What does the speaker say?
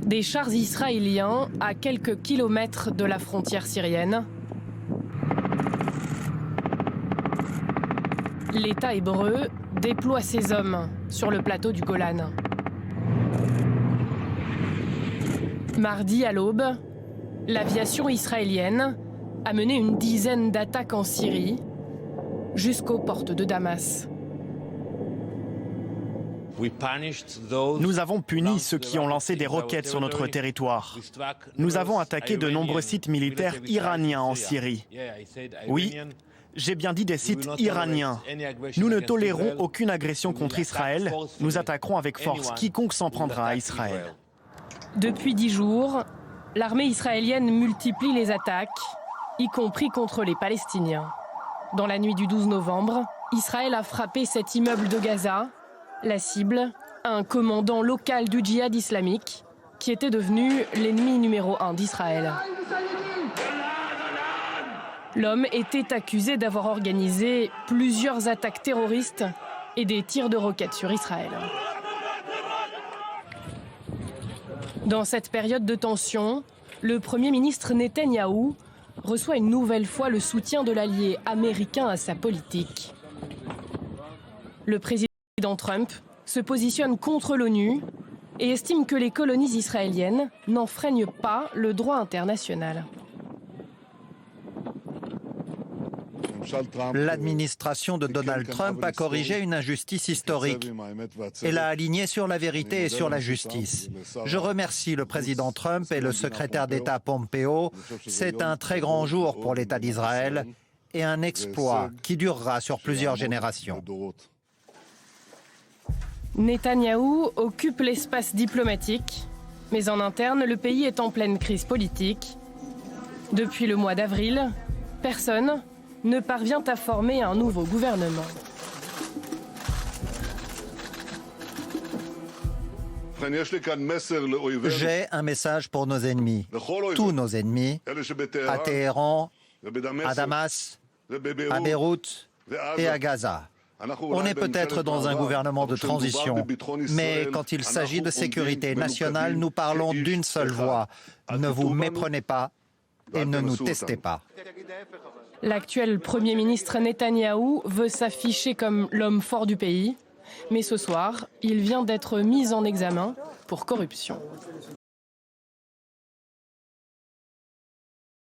Des chars israéliens à quelques kilomètres de la frontière syrienne. L'État hébreu déploie ses hommes sur le plateau du Golan. Mardi à l'aube, l'aviation israélienne a mené une dizaine d'attaques en Syrie jusqu'aux portes de Damas. Nous avons puni ceux qui ont lancé des roquettes sur notre territoire. Nous avons attaqué de nombreux sites militaires iraniens en Syrie. Oui, j'ai bien dit des sites iraniens. Nous ne tolérons aucune agression contre Israël. Nous attaquerons avec force quiconque s'en prendra à Israël. Depuis 10 jours, l'armée israélienne multiplie les attaques, y compris contre les Palestiniens. Dans la nuit du 12 novembre, Israël a frappé cet immeuble de Gaza. La cible, un commandant local du djihad islamique, qui était devenu l'ennemi numéro 1 d'Israël. L'homme était accusé d'avoir organisé plusieurs attaques terroristes et des tirs de roquettes sur Israël. Dans cette période de tension, le Premier ministre Netanyahou reçoit une nouvelle fois le soutien de l'allié américain à sa politique. Le président Trump se positionne contre l'ONU et estime que les colonies israéliennes n'enfreignent pas le droit international. L'administration de Donald Trump a corrigé une injustice historique et l'a alignée sur la vérité et sur la justice. Je remercie le président Trump et le secrétaire d'État Pompeo. C'est un très grand jour pour l'État d'Israël et un exploit qui durera sur plusieurs générations. Netanyahou occupe l'espace diplomatique, mais en interne, le pays est en pleine crise politique. Depuis le mois d'avril, personne ne parvient à former un nouveau gouvernement. J'ai un message pour nos ennemis, tous nos ennemis, à Téhéran, à Damas, à Beyrouth et à Gaza. On est peut-être dans un gouvernement de transition, mais quand il s'agit de sécurité nationale, nous parlons d'une seule voix. Ne vous méprenez pas et ne nous testez pas. L'actuel Premier ministre Netanyahou veut s'afficher comme l'homme fort du pays, mais ce soir, il vient d'être mis en examen pour corruption.